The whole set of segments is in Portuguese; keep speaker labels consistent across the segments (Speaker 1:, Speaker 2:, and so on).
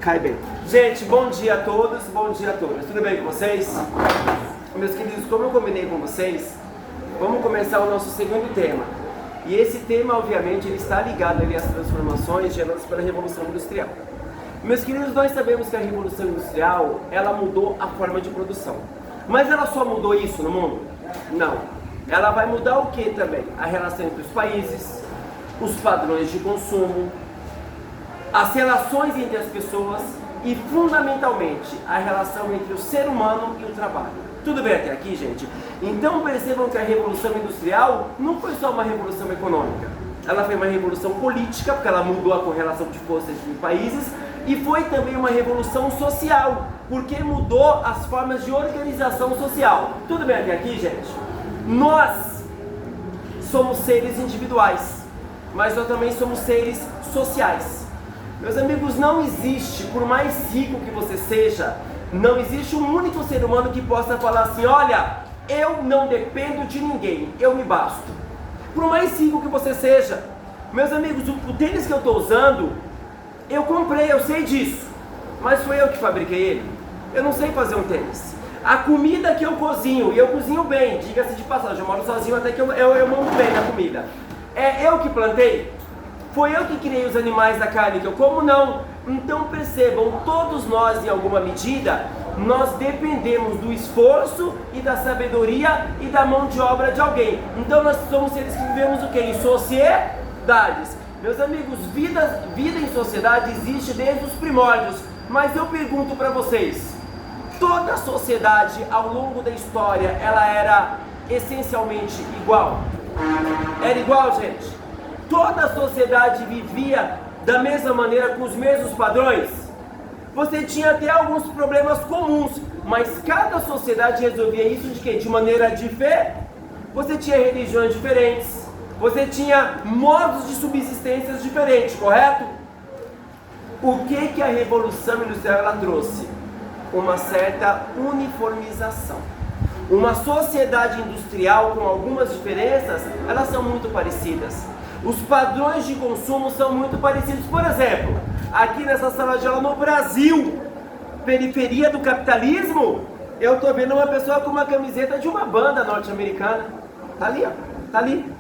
Speaker 1: Cai bem. Gente, bom dia a todos, bom dia a todas. Tudo bem com vocês? Meus queridos, como eu combinei com vocês, vamos começar o nosso segundo tema. E esse tema, obviamente, ele está ligado ali às transformações geradas pela Revolução Industrial. Meus queridos, nós sabemos que a Revolução Industrial, ela mudou a forma de produção. Mas ela só mudou isso no mundo? Não. Ela vai mudar o que também? A relação entre os países, os padrões de consumo, as relações entre as pessoas e, fundamentalmente, a relação entre o ser humano e o trabalho. Tudo bem até aqui, gente? Então percebam que a Revolução Industrial não foi só uma revolução econômica. Ela foi uma revolução política, porque ela mudou a correlação de forças entre países, e foi também uma revolução social, porque mudou as formas de organização social. Tudo bem até aqui, gente? Nós somos seres individuais, mas nós também somos seres sociais. Meus amigos, não existe, por mais rico que você seja, não existe um único ser humano que possa falar assim: olha, eu não dependo de ninguém, eu me basto. Por mais rico que você seja, meus amigos, o tênis que eu estou usando, eu comprei, eu sei disso, mas foi eu que fabriquei ele. Eu não sei fazer um tênis. A comida que eu cozinho, e eu cozinho bem, diga-se de passagem, eu moro sozinho, até que eu mando bem na comida. É eu que plantei? Foi eu que criei os animais da carne que eu como? Não. Então percebam, todos nós, em alguma medida, nós dependemos do esforço e da sabedoria e da mão de obra de alguém. Então nós somos seres que vivemos o quê? Em sociedades. Meus amigos, vida em sociedade existe desde os primórdios. Mas eu pergunto para vocês, toda sociedade ao longo da história, ela era essencialmente igual? Era igual, gente? Toda a sociedade vivia da mesma maneira, com os mesmos padrões? Você tinha até alguns problemas comuns, mas cada sociedade resolvia isso de quê? De maneira diferente. Você tinha religiões diferentes, você tinha modos de subsistência diferentes, correto? O que a Revolução Industrial ela trouxe? Uma certa uniformização. Uma sociedade industrial com algumas diferenças, elas são muito parecidas. Os padrões de consumo são muito parecidos. Por exemplo, aqui nessa sala de aula no Brasil, periferia do capitalismo, eu estou vendo uma pessoa com uma camiseta de uma banda norte-americana. Tá ali, ó. Tá ali.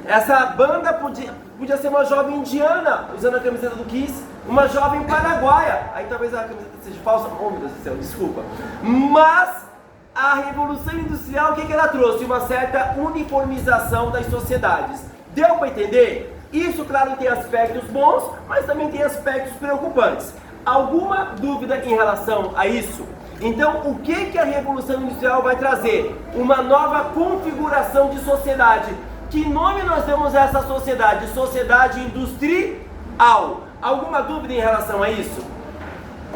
Speaker 1: Essa banda podia ser uma jovem indiana, usando a camiseta do Kiss, uma jovem paraguaia. Aí talvez a camiseta seja falsa. Oh, meu Deus do céu, desculpa. Mas a Revolução Industrial, o que ela trouxe? Uma certa uniformização das sociedades. Deu para entender? Isso, claro, tem aspectos bons, mas também tem aspectos preocupantes. Alguma dúvida em relação a isso? Então, o que a Revolução Industrial vai trazer? Uma nova configuração de sociedade. Que nome nós damos a essa sociedade? Sociedade industrial. Alguma dúvida em relação a isso?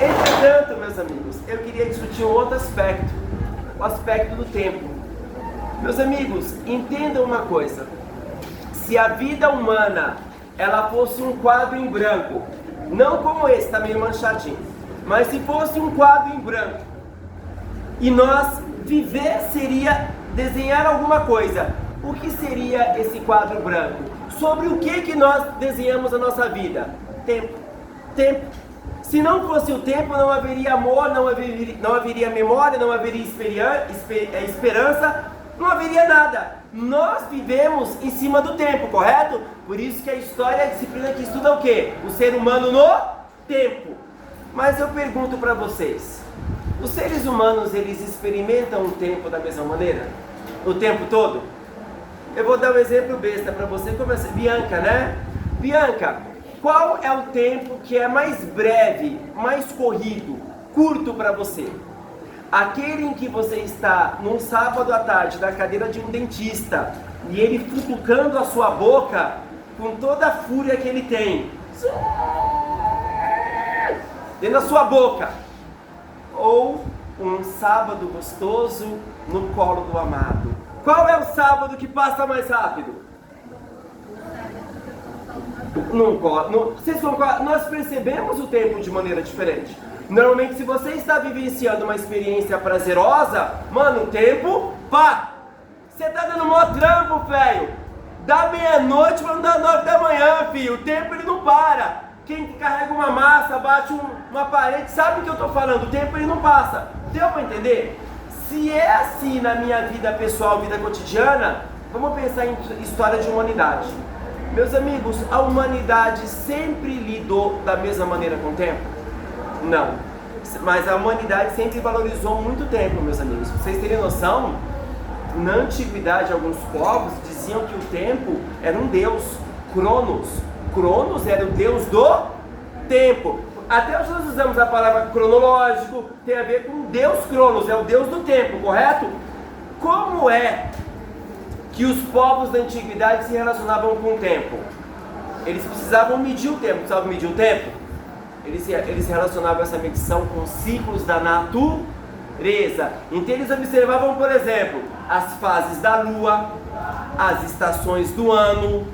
Speaker 1: Entretanto, meus amigos, eu queria discutir um outro aspecto, o aspecto do tempo. Meus amigos, entendam uma coisa. Se a vida humana, ela fosse um quadro em branco, não como esse, tá meio manchadinho, mas se fosse um quadro em branco, e nós viver seria desenhar alguma coisa, o que seria esse quadro branco? Sobre o que nós desenhamos a nossa vida? Tempo. Tempo. Se não fosse o tempo, não haveria amor, não haveria memória, não haveria esperança, não haveria nada. Nós vivemos em cima do tempo, correto? Por isso que a história é a disciplina que estuda o quê? O ser humano no tempo. Mas eu pergunto para vocês, os seres humanos, eles experimentam o tempo da mesma maneira? O tempo todo? Eu vou dar um exemplo besta para você, começa. Bianca, né? Bianca, qual é o tempo que é mais breve, mais corrido, curto para você? Aquele em que você está num sábado à tarde na cadeira de um dentista e ele futucando a sua boca com toda a fúria que ele tem dentro da sua boca, ou um sábado gostoso no colo do amado? Qual é o sábado que passa mais rápido? Vocês concordam? Nós percebemos o tempo de maneira diferente. Normalmente, se você está vivenciando uma experiência prazerosa, mano, o tempo, pá! Você tá dando maior trampo, velho! Da meia-noite, vamos dar 9 da manhã, filho. O tempo, ele não para. Quem carrega uma massa, bate uma parede, sabe o que eu estou falando, o tempo ele não passa. Deu para entender? Se é assim na minha vida pessoal, vida cotidiana, vamos pensar em história de humanidade. Meus amigos, a humanidade sempre lidou da mesma maneira com o tempo? Não. Mas a humanidade sempre valorizou muito o tempo, meus amigos. Pra vocês terem noção, na antiguidade alguns povos diziam que o tempo era um deus, Cronos. Cronos era o deus do tempo. Até hoje nós usamos a palavra cronológico, tem a ver com Deus Cronos, é o Deus do tempo, correto? Como é que os povos da antiguidade se relacionavam com o tempo? Eles precisavam medir o tempo, Eles se relacionavam essa medição com ciclos da natureza. Então eles observavam, por exemplo, as fases da lua, as estações do ano,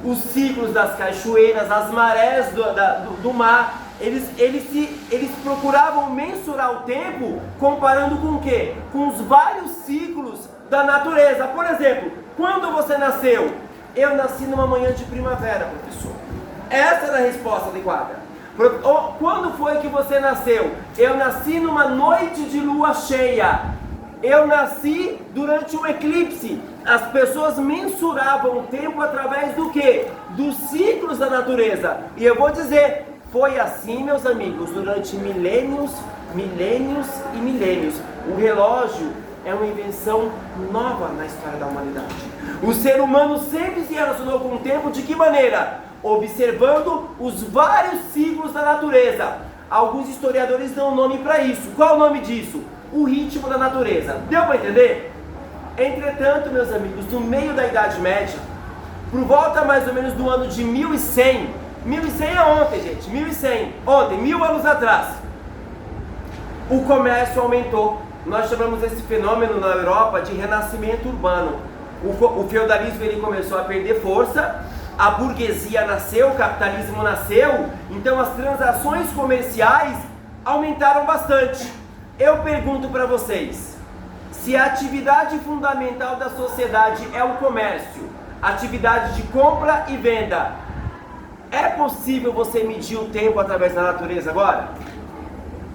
Speaker 1: os ciclos das cachoeiras, as marés do mar. Eles procuravam mensurar o tempo comparando com o quê? Com os vários ciclos da natureza. Por exemplo, quando você nasceu? Eu nasci numa manhã de primavera, professor. Essa era a resposta adequada. Quando foi que você nasceu? Eu nasci numa noite de lua cheia. Eu nasci durante um eclipse. As pessoas mensuravam o tempo através do quê? Dos ciclos da natureza. E eu vou dizer, foi assim, meus amigos, durante milênios e milênios. O relógio é uma invenção nova na história da humanidade. O ser humano sempre se relacionou com o tempo de que maneira? Observando os vários ciclos da natureza. Alguns historiadores dão um nome para isso. Qual é o nome disso? O ritmo da natureza. Deu para entender? Entretanto, meus amigos, no meio da Idade Média, por volta mais ou menos do ano de 1100, 1100 é ontem, gente, 1100, ontem, 1000 anos atrás, o comércio aumentou. Nós chamamos esse fenômeno na Europa de renascimento urbano. O feudalismo ele começou a perder força, a burguesia nasceu, o capitalismo nasceu, então as transações comerciais aumentaram bastante. Eu pergunto para vocês, se a atividade fundamental da sociedade é o comércio, atividade de compra e venda, é possível você medir o tempo através da natureza agora?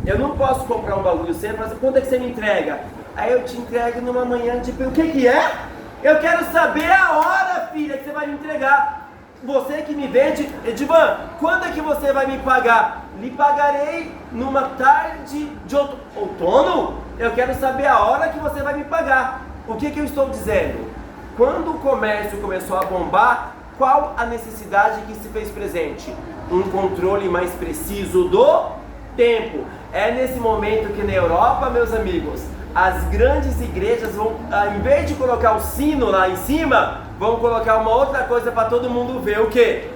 Speaker 1: Eu não posso comprar um bagulho sempre, mas quando é que você me entrega? Aí eu te entrego numa manhã de... O que é? Eu quero saber a hora, filha, que você vai me entregar. Você que me vende, Edivan, quando é que você vai me pagar? Lhe pagarei numa tarde de outono? Eu quero saber a hora que você vai me pagar. O que eu estou dizendo? Quando o comércio começou a bombar, qual a necessidade que se fez presente? Um controle mais preciso do tempo. É nesse momento que na Europa, meus amigos, as grandes igrejas vão, ao invés de colocar o sino lá em cima, vão colocar uma outra coisa para todo mundo ver. O que?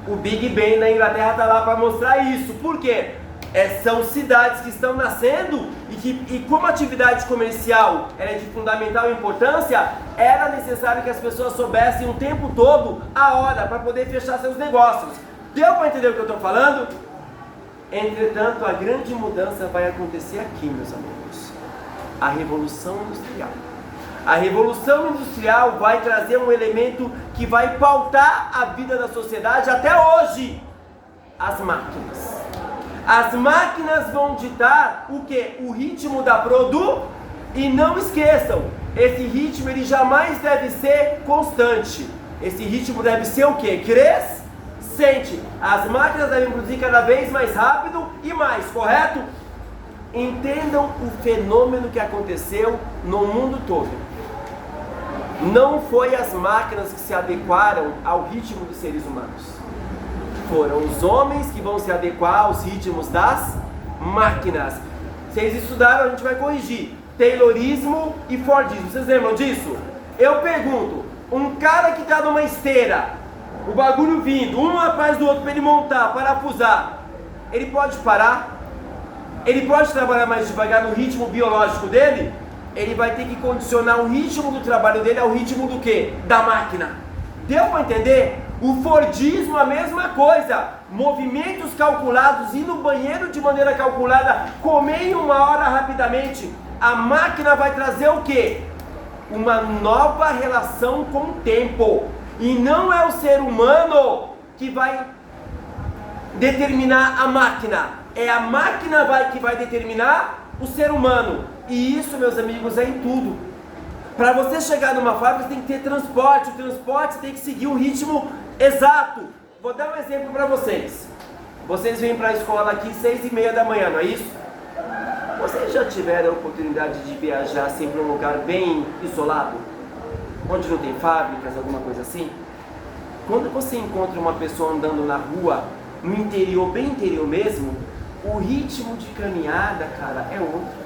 Speaker 1: O Big Ben na Inglaterra está lá para mostrar isso. Por quê? São cidades que estão nascendo e como a atividade comercial era de fundamental importância, era necessário que as pessoas soubessem o tempo todo a hora para poder fechar seus negócios. Deu para entender o que eu estou falando? Entretanto, a grande mudança vai acontecer aqui, meus amigos. A Revolução Industrial. A Revolução Industrial vai trazer um elemento que vai pautar a vida da sociedade até hoje. As máquinas. As máquinas vão ditar o que? O ritmo da produção. E não esqueçam, esse ritmo ele jamais deve ser constante. Esse ritmo deve ser o que? Crescente. As máquinas devem produzir cada vez mais rápido e mais, correto? Entendam o fenômeno que aconteceu no mundo todo. Não foi as máquinas que se adequaram ao ritmo dos seres humanos. Foram os homens que vão se adequar aos ritmos das máquinas. Vocês estudaram, a gente vai corrigir. Taylorismo e Fordismo. Vocês lembram disso? Eu pergunto, um cara que está numa esteira, o bagulho vindo, um atrás do outro para ele montar, parafusar, ele pode parar? Ele pode trabalhar mais devagar no ritmo biológico dele? Ele vai ter que condicionar o ritmo do trabalho dele ao ritmo do quê? Da máquina. Deu para entender? O Fordismo a mesma coisa. Movimentos calculados, ir no banheiro de maneira calculada, comer em 1 hora rapidamente. A máquina vai trazer o quê? Uma nova relação com o tempo. E não é o ser humano que vai determinar a máquina. É a máquina que vai determinar o ser humano. E isso, meus amigos, é em tudo. Para você chegar numa fábrica, você tem que ter transporte. O transporte tem que seguir um ritmo exato. Vou dar um exemplo para vocês. Vocês vêm para a escola aqui 6h30 da manhã, não é isso? Vocês já tiveram a oportunidade de viajar assim para um lugar bem isolado? Onde não tem fábricas, alguma coisa assim? Quando você encontra uma pessoa andando na rua, no interior, bem interior mesmo, o ritmo de caminhada, cara, é outro.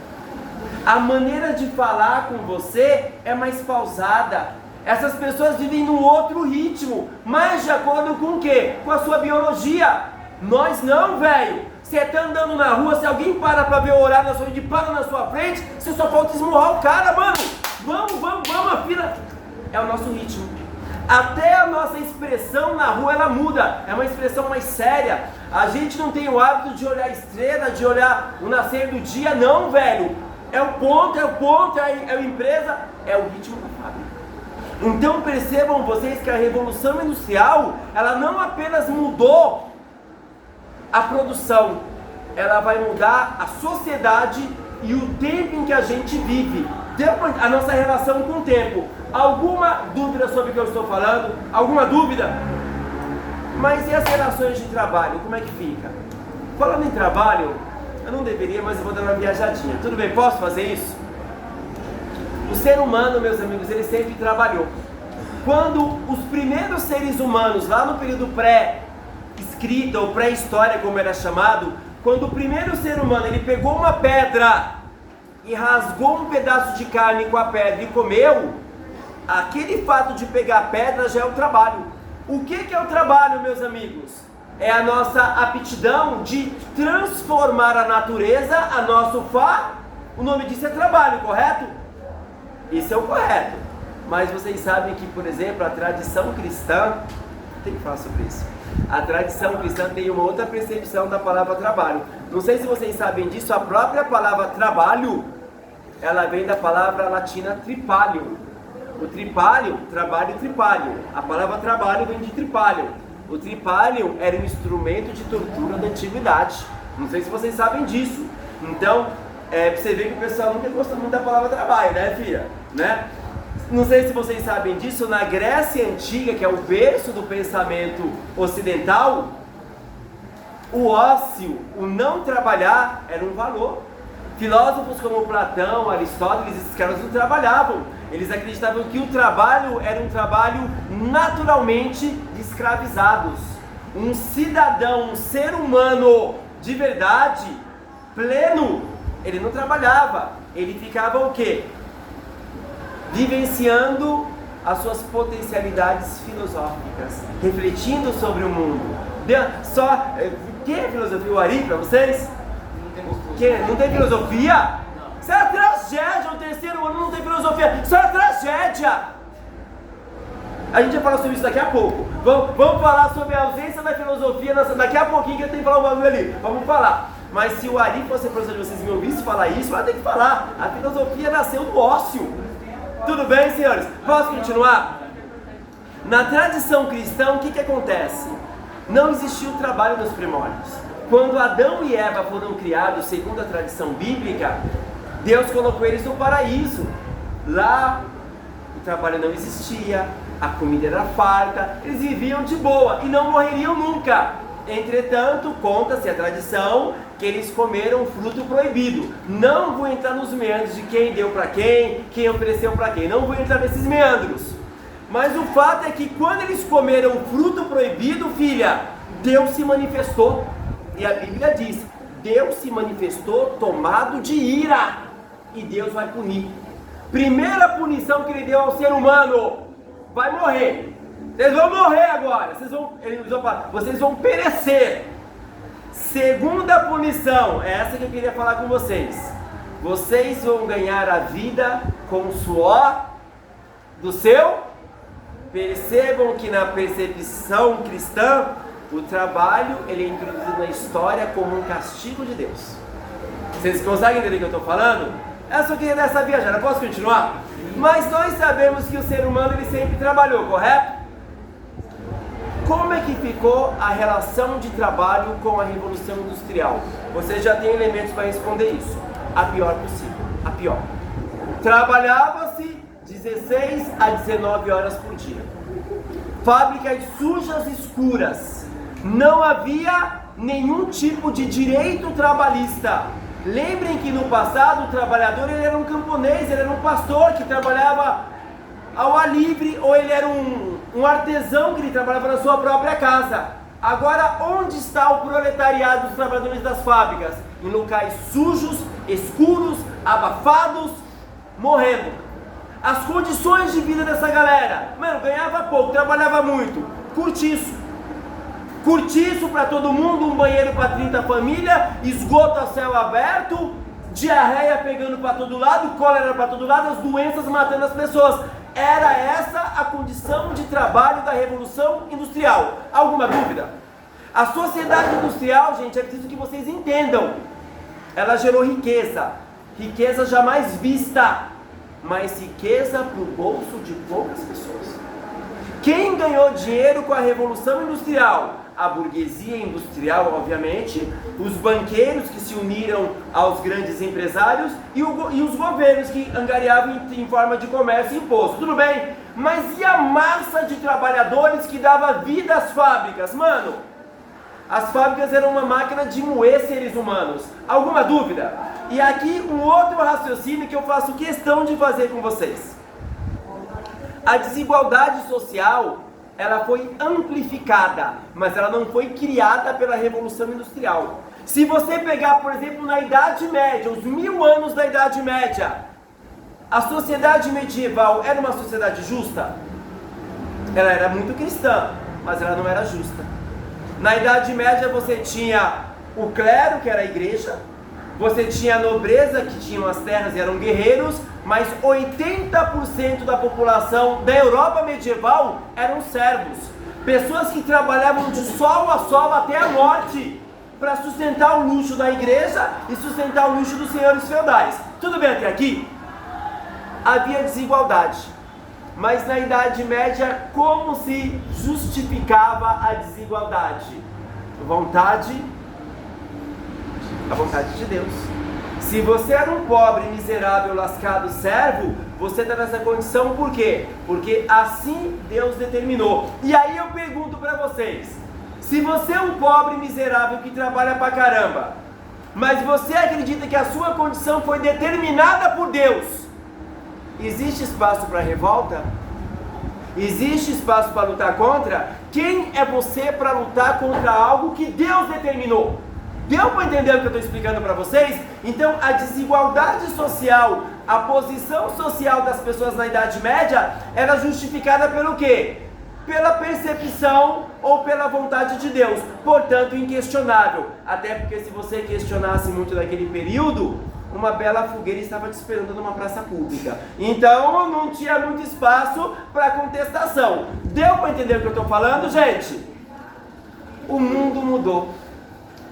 Speaker 1: A maneira de falar com você é mais pausada. Essas pessoas vivem num outro ritmo, mais de acordo com o quê? Com a sua biologia. Nós não, velho. Você tá andando na rua, se alguém para pra ver o horário na sua frente, para na sua frente, você só falta esmurrar o cara, mano. Vamos, a fila. É o nosso ritmo. Até a nossa expressão na rua, ela muda. É uma expressão mais séria. A gente não tem o hábito de olhar a estrela, de olhar o nascer do dia, não, velho. É o ponto, é a empresa, é o ritmo da fábrica. Então percebam vocês que a Revolução Industrial, ela não apenas mudou a produção, ela vai mudar a sociedade e o tempo em que a gente vive, a nossa relação com o tempo. Alguma dúvida sobre o que eu estou falando? Alguma dúvida? Mas e as relações de trabalho, como é que fica? Falando em trabalho, eu não deveria, mas eu vou dar uma viajadinha. Tudo bem, posso fazer isso? O ser humano, meus amigos, ele sempre trabalhou. Quando os primeiros seres humanos, lá no período pré-escrita ou pré-história, como era chamado, quando o primeiro ser humano, ele pegou uma pedra e rasgou um pedaço de carne com a pedra e comeu, aquele fato de pegar a pedra já é o trabalho. O que é o trabalho, meus amigos? É a nossa aptidão de transformar a natureza a nosso o nome disso é trabalho, correto? Isso é o correto. Mas vocês sabem que, por exemplo, a tradição cristã, tem que falar sobre isso, a tradição cristã tem uma outra percepção da palavra trabalho. Não sei se vocês sabem disso, a própria palavra trabalho, ela vem da palavra latina tripalho. O tripalho, trabalho e tripalho. A palavra trabalho vem de tripalho. O tripalho era um instrumento de tortura da antiguidade. Não sei se vocês sabem disso. Então, você vê que o pessoal nunca gostou muito da palavra trabalho, né, filha? Né? Não sei se vocês sabem disso, na Grécia Antiga, que é o berço do pensamento ocidental, o ócio, o não trabalhar, era um valor. Filósofos como Platão, Aristóteles, esses caras não trabalhavam. Eles acreditavam que o trabalho era um trabalho naturalmente de escravizados. Um cidadão, um ser humano de verdade, pleno, ele não trabalhava. Ele ficava o quê? Vivenciando as suas potencialidades filosóficas, refletindo sobre o mundo. Que é filosofia? O Ari para vocês? Não tem filosofia? Isso é tragédia, o terceiro ano não tem filosofia. Isso é tragédia. A gente vai falar sobre isso daqui a pouco. Vamos falar sobre a ausência da filosofia daqui a pouquinho, que eu tenho que falar um bagulho ali. Vamos falar. Mas se o Ari fosse professor de vocês me ouvissem falar isso, vai ter que falar. A filosofia nasceu do ócio. Tudo bem, senhores? Posso continuar? Na tradição cristã, o que acontece? Não existiu trabalho nos primórdios. Quando Adão e Eva foram criados, segundo a tradição bíblica, Deus colocou eles no paraíso. Lá, o trabalho não existia, a comida era farta, eles viviam de boa e não morreriam nunca. Entretanto, conta-se a tradição que eles comeram fruto proibido. Não vou entrar nos meandros de quem deu para quem ofereceu para quem. Não vou entrar nesses meandros. Mas o fato é que quando eles comeram fruto proibido, filha, Deus se manifestou. E a Bíblia diz, Deus se manifestou tomado de ira. E Deus vai punir. Primeira punição que ele deu ao ser humano, vai morrer. Vocês vão morrer agora, vocês vão perecer. Segunda punição, é essa que eu queria falar com vocês. Vocês vão ganhar a vida com o suor do seu. Percebam que na percepção cristã, o trabalho ele é introduzido na história como um castigo de Deus. Vocês conseguem entender o que eu estou falando? Eu só queria dar essa viajada, posso continuar? Mas nós sabemos que o ser humano ele sempre trabalhou, correto? Como é que ficou a relação de trabalho com a Revolução Industrial? Você já tem elementos para responder isso. A pior possível, a pior. Trabalhava-se 16 a 19 horas por dia. Fábricas sujas, escuras. Não havia nenhum tipo de direito trabalhista. Lembrem que no passado o trabalhador ele era um camponês, ele era um pastor que trabalhava ao ar livre, ou ele era um artesão que ele trabalhava na sua própria casa. Agora, onde está o proletariado dos trabalhadores das fábricas? Em locais sujos, escuros, abafados, morrendo. As condições de vida dessa galera, mano, ganhava pouco, trabalhava muito, cortiço. Cortiço para todo mundo, um banheiro para 30 famílias, esgoto a céu aberto, diarreia pegando para todo lado, cólera para todo lado, as doenças matando as pessoas. Era essa a condição de trabalho da Revolução Industrial. Alguma dúvida? A sociedade industrial, gente, é preciso que vocês entendam. Ela gerou riqueza. Riqueza jamais vista, mas riqueza para o bolso de poucas pessoas. Quem ganhou dinheiro com a Revolução Industrial? A burguesia industrial, obviamente, os banqueiros que se uniram aos grandes empresários e os governos que angariavam em forma de comércio e imposto. Tudo bem, mas e a massa de trabalhadores que dava vida às fábricas? Mano, as fábricas eram uma máquina de moer seres humanos. Alguma dúvida? E aqui um outro raciocínio que eu faço questão de fazer com vocês. A desigualdade social, ela foi amplificada, mas ela não foi criada pela Revolução Industrial. Se você pegar, por exemplo, na Idade Média, os 1000 anos da Idade Média, a sociedade medieval era uma sociedade justa? Ela era muito cristã, mas ela não era justa. Na Idade Média você tinha o clero, que era a igreja, você tinha a nobreza, que tinham as terras e eram guerreiros, mas 80% da população da Europa medieval eram servos. Pessoas que trabalhavam de sol a sol até a morte, para sustentar o luxo da igreja e sustentar o luxo dos senhores feudais. Tudo bem até aqui? Havia desigualdade. Mas na Idade Média, como se justificava a desigualdade? A vontade de Deus. Se você era um pobre, miserável, lascado, servo, você está nessa condição por quê? Porque assim Deus determinou. E aí eu pergunto para vocês, se você é um pobre, miserável, que trabalha pra caramba, mas você acredita que a sua condição foi determinada por Deus, existe espaço para revolta? Existe espaço para lutar contra? Quem é você para lutar contra algo que Deus determinou? Deu para entender o que eu estou explicando para vocês? Então a desigualdade social, a posição social das pessoas na Idade Média era justificada pelo quê? Pela percepção ou pela vontade de Deus, portanto inquestionável. Até porque se você questionasse muito naquele período, uma bela fogueira estava te esperando numa praça pública. Então não tinha muito espaço para contestação. Deu para entender o que eu estou falando, gente? O mundo mudou.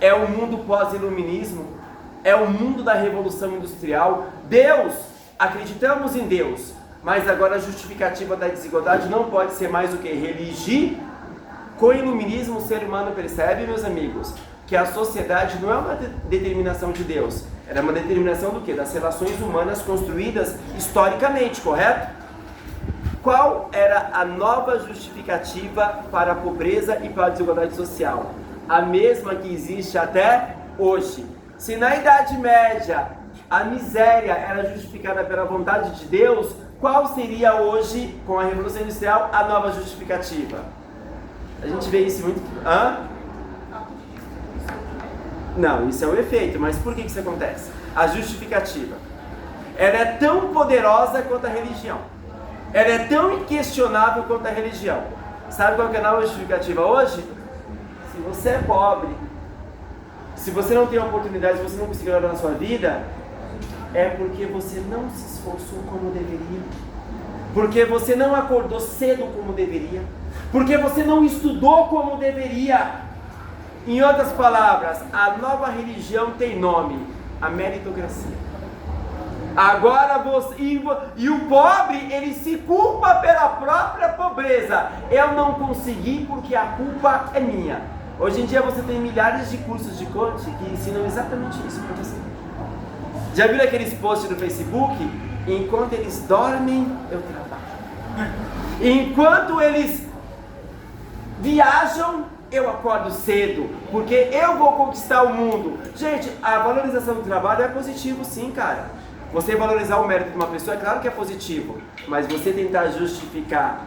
Speaker 1: É o mundo pós-iluminismo, é o mundo da Revolução Industrial. Deus, acreditamos em Deus, mas agora a justificativa da desigualdade não pode ser mais o que? Religir. Com o iluminismo o ser humano percebe, meus amigos, que a sociedade não é uma determinação de Deus, era uma determinação do quê? Das relações humanas construídas historicamente, correto? Qual era a nova justificativa para a pobreza e para a desigualdade social? A mesma que existe até hoje. Se na Idade Média a miséria era justificada pela vontade de Deus, qual seria hoje, com a Revolução Industrial, a nova justificativa? A gente vê isso muito... Não, isso é o efeito, mas por que isso acontece? A justificativa, ela é tão poderosa quanto a religião. Ela é tão inquestionável quanto a religião. Sabe qual que é a nova justificativa hoje? Se você é pobre, se você não tem oportunidade, se você não conseguiu nada na sua vida, é porque você não se esforçou como deveria, porque você não acordou cedo como deveria, porque você não estudou como deveria. Em outras palavras, a nova religião tem nome: a meritocracia. Agora você... E o pobre, ele se culpa pela própria pobreza. Eu não consegui porque a culpa é minha. Hoje em dia você tem milhares de cursos de coaching que ensinam exatamente isso para você. Já viram aqueles posts no Facebook? Enquanto eles dormem, eu trabalho. Enquanto eles viajam, eu acordo cedo, porque eu vou conquistar o mundo. Gente, a valorização do trabalho é positivo sim, cara. Você valorizar o mérito de uma pessoa, é claro que é positivo, mas você tentar justificar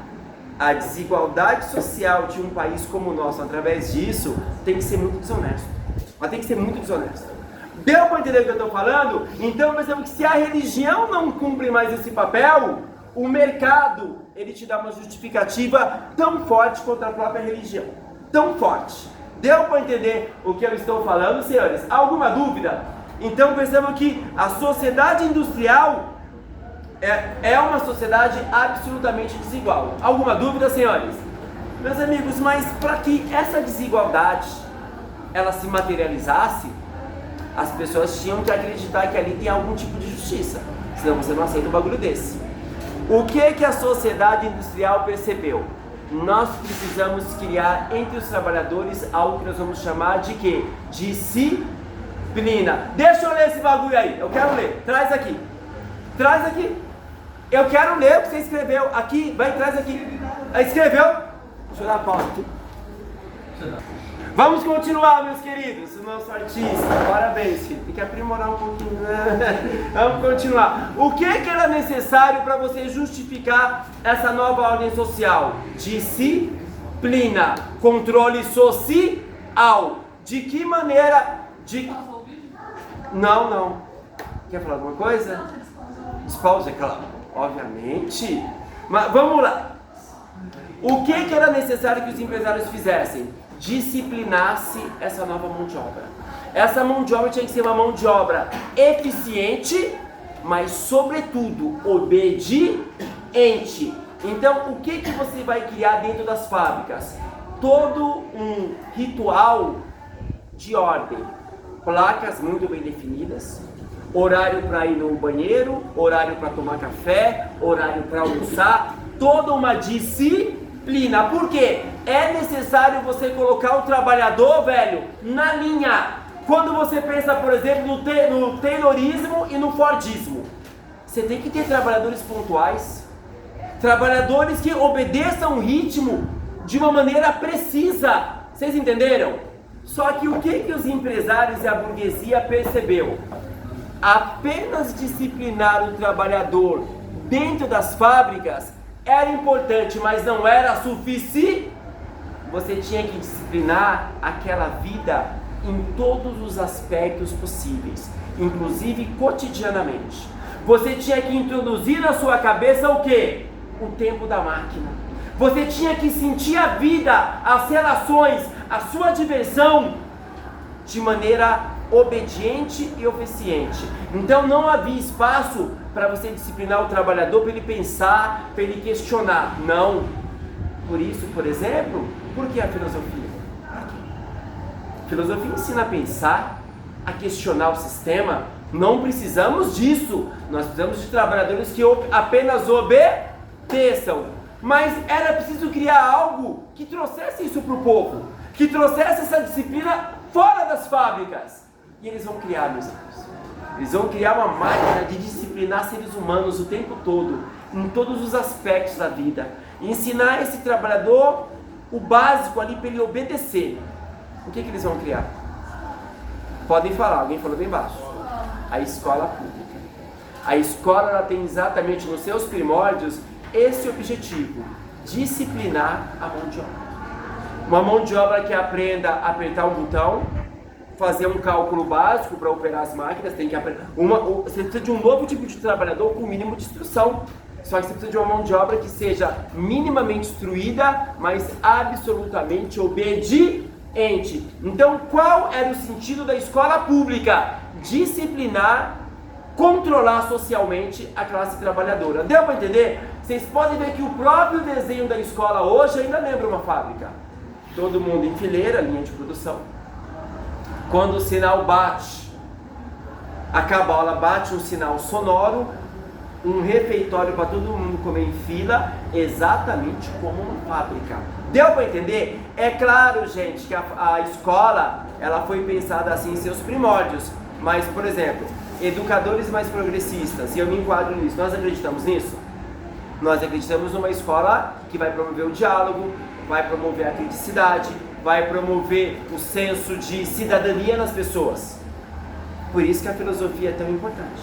Speaker 1: a desigualdade social de um país como o nosso através disso, tem que ser muito desonesto. Mas tem que ser muito desonesto. Deu para entender o que eu estou falando? Então percebemos que se a religião não cumpre mais esse papel, o mercado, ele te dá uma justificativa tão forte contra a própria religião. Tão forte. Deu para entender o que eu estou falando, senhores? Alguma dúvida? Então percebam que a sociedade industrial é uma sociedade absolutamente desigual. Alguma dúvida, senhores? Meus amigos, mas para que essa desigualdade ela se materializasse, as pessoas tinham que acreditar que ali tem algum tipo de justiça. Senão você não aceita um bagulho desse. O que a sociedade industrial percebeu? Nós precisamos criar entre os trabalhadores algo que nós vamos chamar de quê? Disciplina. Deixa eu ler esse bagulho aí. Eu quero ler. Traz aqui. Traz aqui. Eu quero ler o que você escreveu aqui. Vai, traz aqui. Escreveu? Deixa eu dar a pausa aqui. Vamos continuar, meus queridos. O nosso artista. Parabéns, filho. Tem que aprimorar um pouquinho. Vamos continuar. O que era necessário para você justificar essa nova ordem social? Disciplina. Controle social. De que maneira? Não. Quer falar alguma coisa? Esposa, claro. Obviamente. Mas vamos lá. O que era necessário que os empresários fizessem? Disciplinasse essa nova mão de obra. Essa mão de obra tinha que ser uma mão de obra eficiente, mas sobretudo obediente. Então, o que você vai criar dentro das fábricas? Todo um ritual de ordem, placas muito bem definidas, horário para ir no banheiro, horário para tomar café, horário para almoçar, toda uma disciplina. Por quê? É necessário você colocar o trabalhador, velho, na linha. Quando você pensa, por exemplo, no Taylorismo e no Fordismo, você tem que ter trabalhadores pontuais, trabalhadores que obedeçam o ritmo de uma maneira precisa. Vocês entenderam? Só que o que os empresários e a burguesia percebeu? Apenas disciplinar o trabalhador dentro das fábricas era importante, mas não era suficiente. Você tinha que disciplinar aquela vida em todos os aspectos possíveis, inclusive cotidianamente. Você tinha que introduzir na sua cabeça o quê? O tempo da máquina. Você tinha que sentir a vida, as relações, a sua diversão de maneira obediente e eficiente. Então não havia espaço para você disciplinar o trabalhador, para ele pensar, para ele questionar. Não. Por isso, por exemplo, por que a filosofia? A filosofia ensina a pensar, a questionar o sistema. Não precisamos disso. Nós precisamos de trabalhadores que apenas obedeçam. Mas era preciso criar algo que trouxesse isso para o povo, que trouxesse essa disciplina fora das fábricas. E eles vão criar, meus amigos. Eles vão criar uma máquina de disciplinar seres humanos o tempo todo, em todos os aspectos da vida. E ensinar esse trabalhador o básico ali para ele obedecer. O que eles vão criar? Podem falar, alguém falou bem baixo. A escola pública. A escola ela tem exatamente nos seus primórdios esse objetivo: disciplinar a mão de obra. Uma mão de obra que aprenda a apertar um botão, fazer um cálculo básico para operar as máquinas, tem que aprender. Você precisa de um novo tipo de trabalhador com mínimo de instrução. Só que você precisa de uma mão de obra que seja minimamente instruída, mas absolutamente obediente. Então, qual era o sentido da escola pública? Disciplinar, controlar socialmente a classe trabalhadora. Deu para entender? Vocês podem ver que o próprio desenho da escola hoje ainda lembra uma fábrica. Todo mundo em fileira, linha de produção. Quando o sinal bate, Acaba a aula, bate um sinal sonoro, um refeitório para todo mundo comer em fila, exatamente como uma fábrica. Deu para entender? É claro, gente, que a escola, ela foi pensada assim em seus primórdios, mas, por exemplo, educadores mais progressistas, e eu me enquadro nisso, nós acreditamos nisso? Nós acreditamos numa escola que vai promover o diálogo, vai promover a criticidade, vai promover o senso de cidadania nas pessoas. Por isso que a filosofia é tão importante.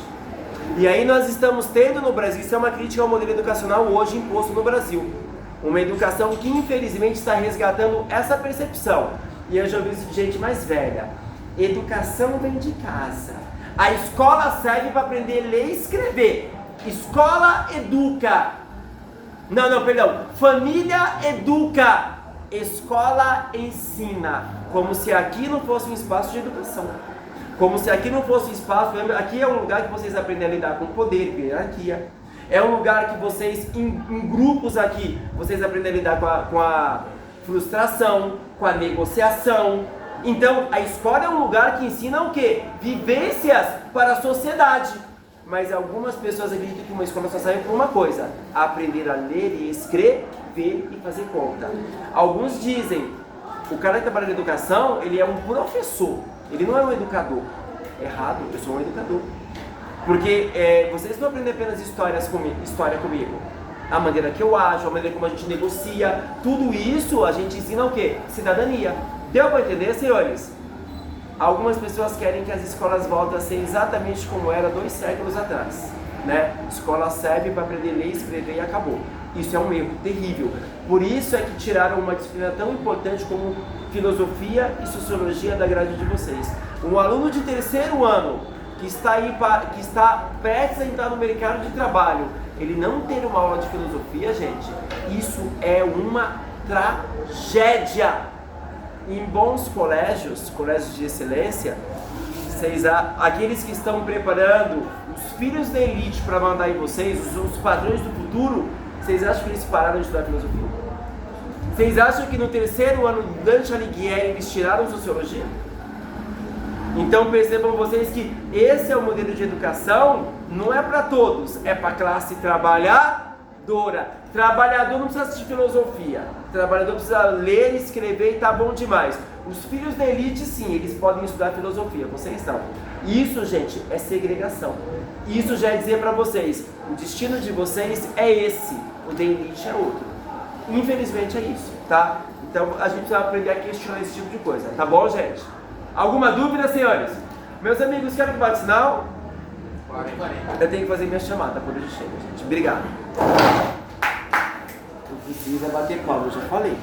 Speaker 1: E aí nós estamos tendo no Brasil, isso é uma crítica ao modelo educacional hoje imposto no Brasil. Uma educação que infelizmente está resgatando essa percepção. E eu já ouvi isso de gente mais velha. Educação vem de casa. A escola serve para aprender a ler e escrever. Escola educa. Não, perdão. Família educa. Escola ensina. Como se aqui não fosse um espaço de educação. Como se aqui não fosse um espaço. Aqui é um lugar que vocês aprendem a lidar com poder e hierarquia. É um lugar que vocês, em grupos aqui, vocês aprendem a lidar com a frustração, com a negociação. Então, a escola é um lugar que ensina o quê? Vivências para a sociedade. Mas algumas pessoas acreditam que uma escola só serve para uma coisa: aprender a ler e escrever e fazer conta. Alguns dizem, o cara que trabalha na educação, ele é um professor, ele não é um educador. Errado, eu sou um educador. Porque vocês não aprendem apenas história comigo. A maneira que eu ajo, a maneira como a gente negocia, tudo isso a gente ensina o quê? Cidadania. Deu para entender, senhores? Algumas pessoas querem que as escolas voltem a ser exatamente como era 2 séculos atrás, né? Escola serve para aprender a ler, escrever e acabou. Isso é um erro terrível. Por isso é que tiraram uma disciplina tão importante como filosofia e sociologia da grade de vocês. Um aluno de 3º ano que está prestes a entrar no mercado de trabalho, ele não ter uma aula de filosofia, gente, isso é uma tragédia. Em bons colégios de excelência, aqueles que estão preparando os filhos da elite para mandar em vocês, os padrões do futuro, vocês acham que eles pararam de estudar filosofia? Vocês acham que no 3º ano de Dante Alighieri eles tiraram sociologia? Então percebam vocês que esse é o modelo de educação, não é para todos, é para a classe trabalhadora. Trabalhador não precisa assistir filosofia, trabalhador precisa ler, escrever e tá bom demais. Os filhos da elite, sim, eles podem estudar filosofia, vocês não. Isso, gente, é segregação. Isso já é dizer para vocês, o destino de vocês é esse, o da elite é outro. Infelizmente é isso, tá? Então a gente precisa aprender a questionar esse tipo de coisa, tá bom, gente? Alguma dúvida, senhores? Meus amigos, querem que bate sinal? 40. Eu tenho que fazer minha chamada, por hoje chega, gente. Obrigado. Eu preciso bater palma, eu já falei.